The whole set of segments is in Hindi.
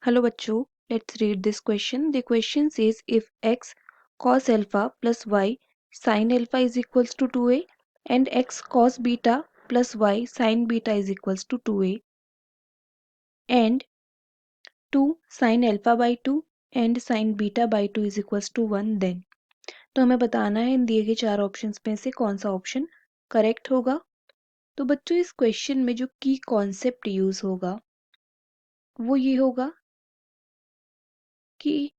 Hello bachcho, let's read this question. The question says if x cos alpha plus y sin alpha is equals to 2a and x cos beta plus y sin beta is equals to 2a and 2 sin alpha by 2 and sin beta by 2 is equals to 1 then. तो हमें बताना है इन दिए गए चार ऑप्शंस में से कौन सा ऑप्शन करेक्ट होगा। तो बच्चों इस क्वेश्चन में जो की कॉन्सेप्ट यूज होगा वो ये होगा कि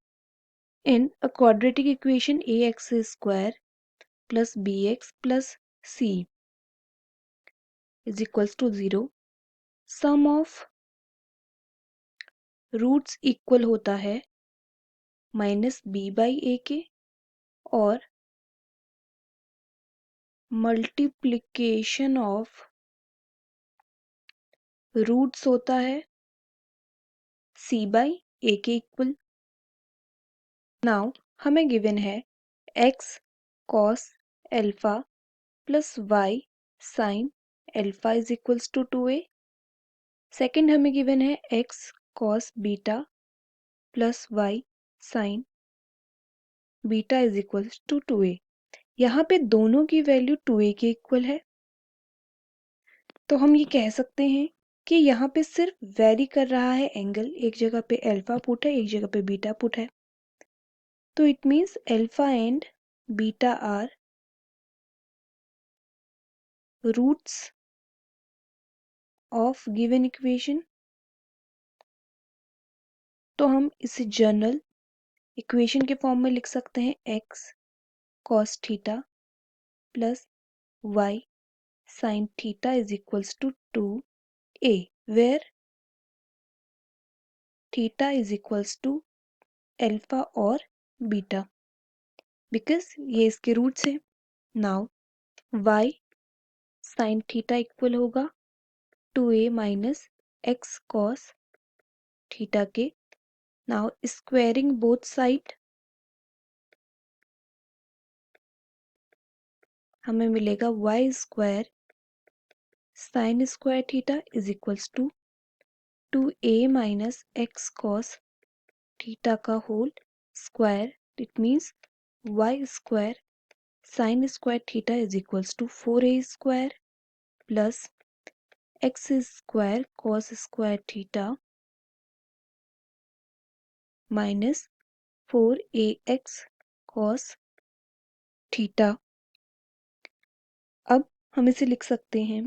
in a quadratic equation ax square plus bx plus c is equals to 0, sum of roots equal होता है माइनस बी बाई ए के और मल्टीप्लिकेशन ऑफ रूट्स होता है सी बाई ए के इक्वल। नाउ हमें गिवन है X cos alpha plus Y sine alpha is equals to 2a। Second हमें गिवन है X cos beta plus Y sine beta is equals to 2a। यहाँ पे दोनों की वैल्यू 2a के इक्वल है, तो हम ये कह सकते हैं कि यहाँ पे सिर्फ वेरी कर रहा है एंगल, एक जगह पे अल्फा पुट है एक जगह पे बीटा पुट है। तो it means alpha and beta are roots of given equation. तो हम इसे जनरल इक्वेशन के फॉर्म में लिख सकते हैं x cos theta plus Y sine theta is equals to 2a where theta is equals to alpha और बीटा बिकॉज ये इसके रूट्स हैं। Now y sine theta equal होगा 2a minus x cos theta के। नाउ स्क्वायरिंग बोथ साइड हमें मिलेगा y square sine square theta is equals to 2a minus x cos theta का whole square. It means y square sine square theta is equals to 4a square plus X square cos square theta minus 4ax cos theta. अब हम इसे लिख सकते हैं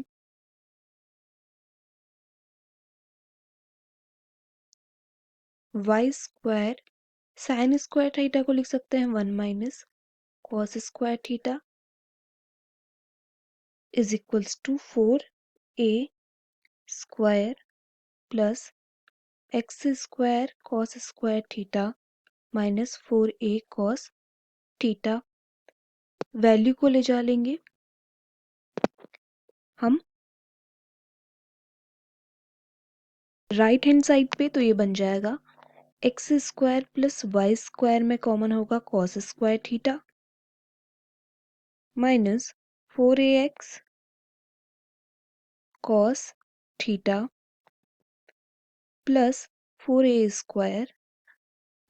y square sine square theta को लिख सकते हैं 1 minus cos square theta is equals to 4a square plus X square cos square theta minus 4a cos theta. Value को ले जा लेंगे हम राइट हैंड साइड पे, तो ये बन जाएगा X square plus Y square में कॉमन होगा cos square theta minus 4ax cos theta plus 4a square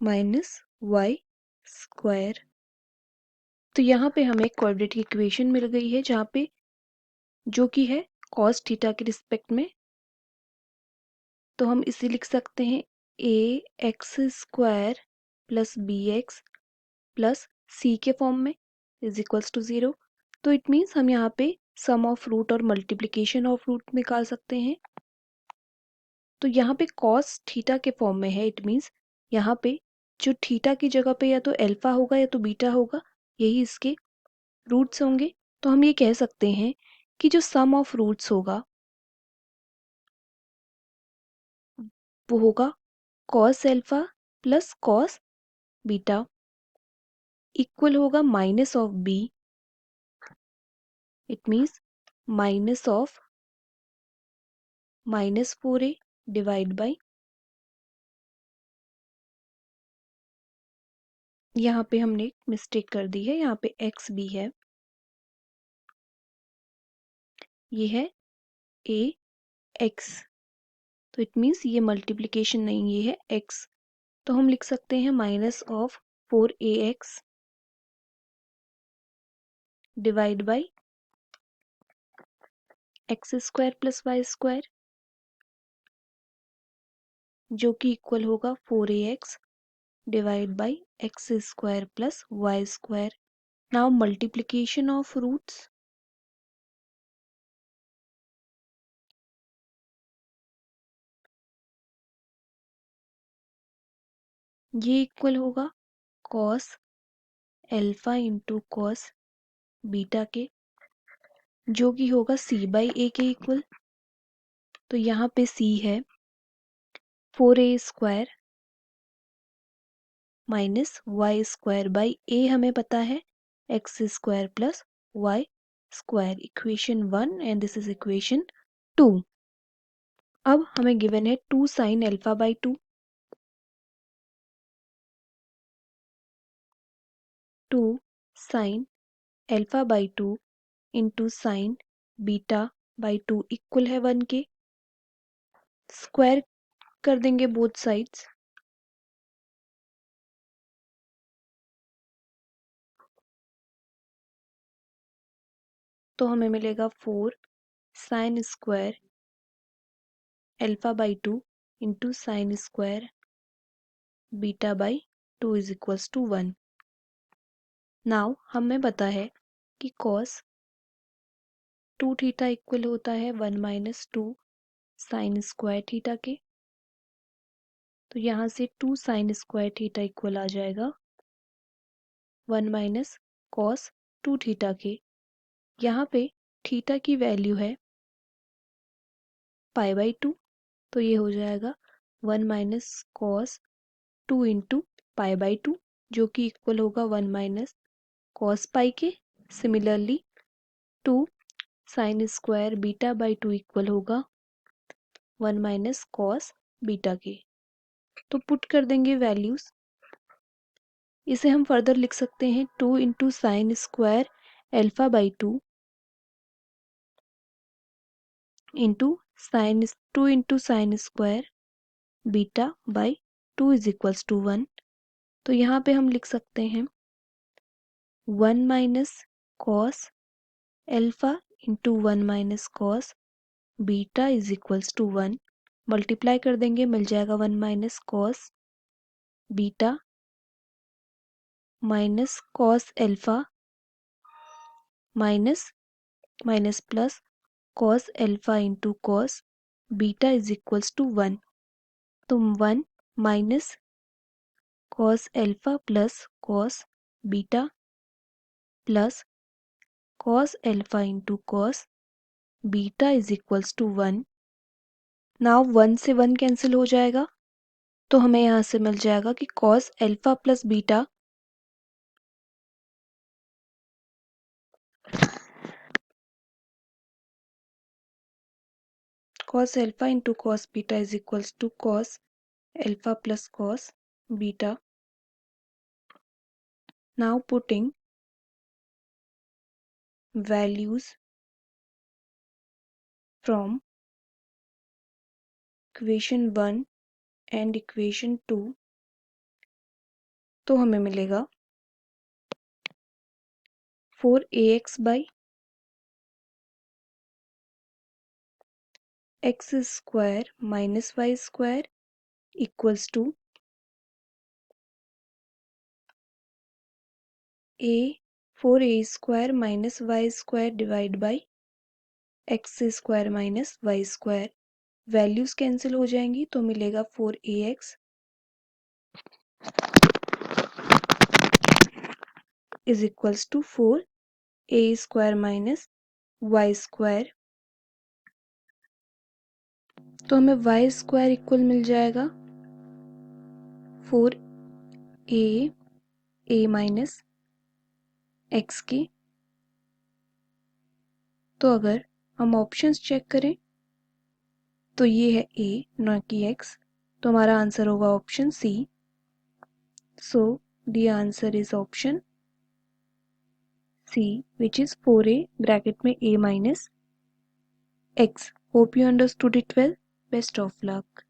minus Y square. तो यहाँ पे हमें क्वाड्रेटिक इक्वेशन मिल गई है जहाँ पे जो कि है कॉस थीटा के रिस्पेक्ट में। तो हम इसे लिख सकते हैं a x square plus b x plus c के फॉर्म में इज इक्वल्स टू 0। तो इट मीन्स हम यहाँ पे सम ऑफ रूट और मल्टीप्लिकेशन ऑफ रूट निकाल सकते हैं। तो यहाँ पे कॉस थीटा के फॉर्म में है, इट मीन्स यहाँ पे जो थीटा की जगह पे या तो अल्फा होगा या तो बीटा होगा, यही इसके रूट्स होंगे। तो हम ये कह सकते हैं कि जो सम ऑफ रूट्स होगा वो होगा cos alpha plus cos beta equal होगा minus of b. It means minus of minus 4a divide by, यहाँ पे हमने मिस्टेक कर दी है, यहाँ पे एक्स भी है, ये है ए एक्स तो इट मीन्स ये मल्टीप्लिकेशन नहीं, ये है x। तो हम लिख सकते हैं minus of 4ax divide by x square plus Y square, जो कि इक्वल होगा 4ax divide by x square plus Y square. Now multiplication of roots, ये इक्वल होगा cos alpha into cos beta के, जो कि होगा c बाई ए के इक्वल। तो यहाँ पे c है 4a square minus Y square by a हमें पता है x square plus Y square, equation 1 and this is equation 2। अब हमें गिवन है 2 sine alpha by 2, 2 sine alpha by 2 into sine beta by 2 equal है 1 के। स्क्वायर कर देंगे बोथ साइड्स, तो हमें मिलेगा 4 sine square alpha by 2 into sine square beta by 2 is equals to 1। Now हमें पता है कि कॉस 2 थीटा इक्वल होता है 1 माइनस 2 साइन स्क्वायर थीटा के। तो यहाँ से 2 साइन स्क्वायर थीटा इक्वल आ जाएगा 1 माइनस कॉस 2 थीटा के। यहाँ पे थीटा की वैल्यू है पाई बाई 2, तो ये हो जाएगा 1 minus cos 2 into pi by 2, जो कि इक्वल होगा 1 माइनस कॉस पाई के। Similarly 2 sign square beta by 2 equal होगा 1 माइनस कॉस बीटा के। तो पुट कर देंगे वैल्यूज, इसे हम फर्दर लिख सकते हैं 2 into sine square alpha by 2 into sine 2 into sine square beta by 2 is equals to 1। तो यहाँ पे हम लिख सकते हैं 1 minus cos alpha into 1 minus cos beta is equals to 1। Multiply कर देंगे, मिल जाएगा 1 minus cos beta minus cos alpha minus minus plus cos alpha into cos beta is equals to 1। तो 1 minus cos alpha plus cos beta plus cos alpha into cos beta is equals to 1। Now 1 से 1 कैंसिल हो जाएगा, तो हमें यहाँ से मिल जाएगा कि cos alpha plus beta cos alpha into cos beta is equals to cos alpha plus cos beta. Now putting values from equation 1 and equation 2, तो हमें मिलेगा 4ax by x square minus y square equals to a 4a square minus y square divided by x square minus y square। Values cancel हो जाएंगी, तो मिलेगा 4ax is equals to 4a square minus y square। तो हमें y स्क्वायर इक्वल मिल जाएगा 4a माइनस एक्स की। तो अगर हम ऑप्शंस चेक करें तो ये है a ना कि x, तो हमारा आंसर होगा option C. So the answer is option C which is 4a bracket में a minus x। Hope you understood it well. Best of luck.